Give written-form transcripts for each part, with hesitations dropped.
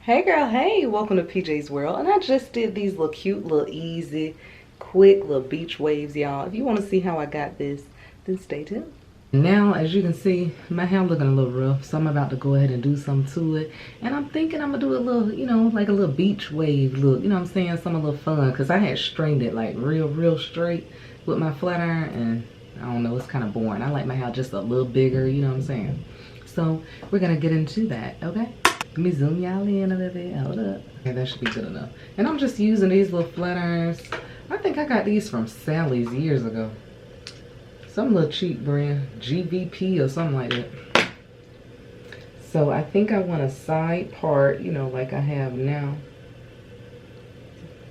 Hey girl, hey, welcome to PJ's World. And I just did these little cute, little easy, quick little beach waves, y'all. If you want to see how I got this, then stay tuned. Now, as you can see, my hair looking a little rough, so I'm about to go ahead and do something to it. And I'm thinking I'm gonna do a little, like a little beach wave look, you know what I'm saying? Some a little fun, because I had straightened it like real straight with my flat iron, and I don't know, it's kind of boring. I like my hair just a little bigger, you know what I'm saying? So we're gonna get into that, okay? Let me zoom y'all in a little bit. Hold up. Okay, that should be good enough. And I'm just using these little flat irons. I think I got these from Sally's years ago. Some little cheap brand, GVP or something like that. So I think I want a side part, like I have now.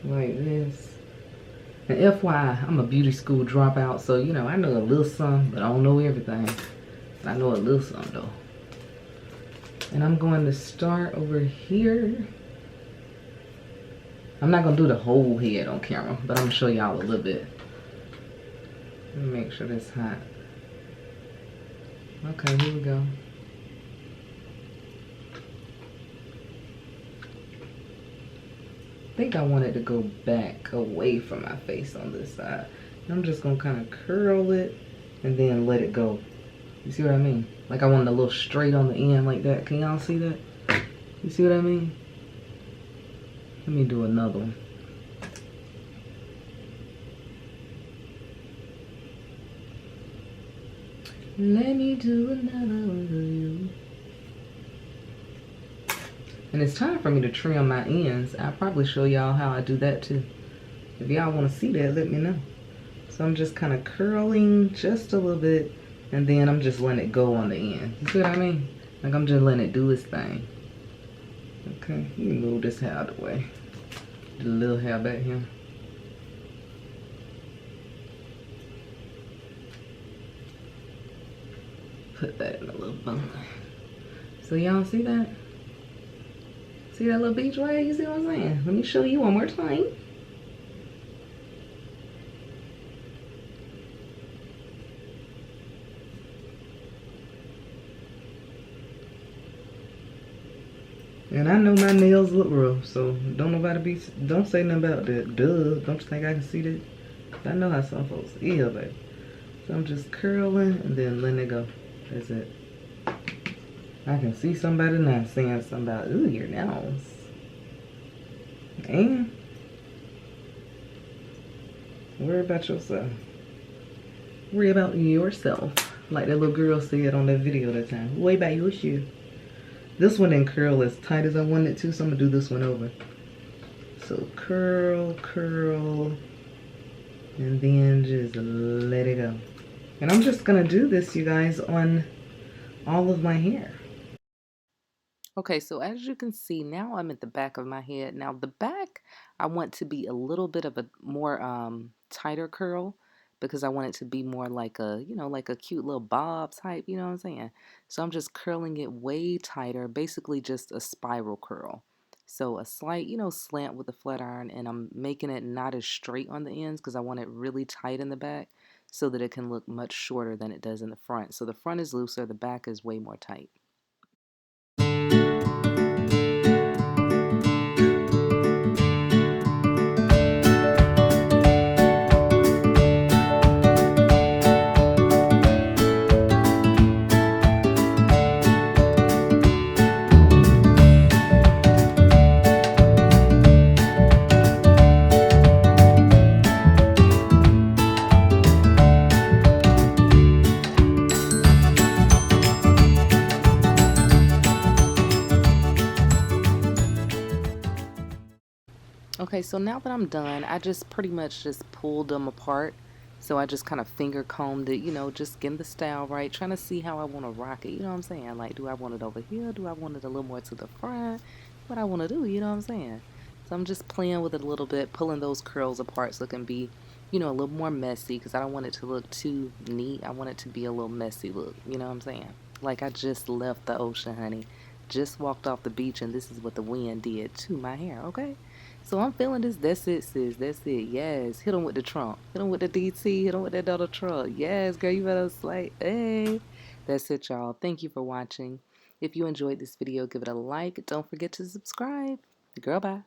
Like this. And FYI, I'm a beauty school dropout, so I know a little something, but I don't know everything. I know a little something though. And I'm going to start over here. I'm not gonna do the whole head on camera, but I'm gonna show y'all a little bit. Let me make sure this hot. Okay, here we go. I think I want it to go back away from my face on this side. I'm just gonna kind of curl it and then let it go. You see what I mean? Like I want it a little straight on the end like that. Can y'all see that? You see what I mean? Let me do another one. Let me do another one for you. And it's time for me to trim my ends. I'll probably show y'all how I do that too. If y'all want to see that, let me know. So I'm just kind of curling just a little bit, and then I'm just letting it go on the end. You see what I mean? Like I'm just letting it do its thing. Okay, let me move this hair out of the way. The little hair back here. Put that in a little bun. So y'all see that? See that little beach wave? You see what I'm saying? Let me show you one more time. And I know my nails look rough, so don't say nothing about that. Duh, don't you think I can see that? I know how some folks feel, baby. So I'm just curling and then letting it go. That's it. I can see somebody now saying something about, ooh, your nails. And worry about yourself. Worry about yourself. Like that little girl said on that video that time. Worry about your shoe. This one didn't curl as tight as I wanted it to, so I'm gonna do this one over. So curl, curl, and then just let it go. And I'm just gonna do this, you guys, on all of my hair. Okay, so as you can see, now I'm at the back of my head. Now the back, I want to be a little bit of a more tighter curl because I want it to be more like a, like a cute little bob type, you know what I'm saying? So I'm just curling it way tighter, basically just a spiral curl. So a slight, slant with a flat iron, and I'm making it not as straight on the ends because I want it really tight in the back so that it can look much shorter than it does in the front. So the front is looser, the back is way more tight. Okay, so now that I'm done, I just pretty much just pulled them apart. So I just kind of finger combed it, just getting the style right, trying to see how I want to rock it. You know what I'm saying? Like, do I want it over here? Do I want it a little more to the front? What I want to do, you know what I'm saying? So I'm just playing with it a little bit, pulling those curls apart so it can be, a little more messy because I don't want it to look too neat. I want it to be a little messy look, you know what I'm saying? Like I just left the ocean, honey. Just walked off the beach and this is what the wind did to my hair, okay? So I'm feeling this. That's it, sis. That's it. Yes. Hit him with the Trump. Hit him with the DT. Hit him with that Donald Trump. Yes, girl. You better slay. Hey. That's it, y'all. Thank you for watching. If you enjoyed this video, give it a like. Don't forget to subscribe. Girl, bye.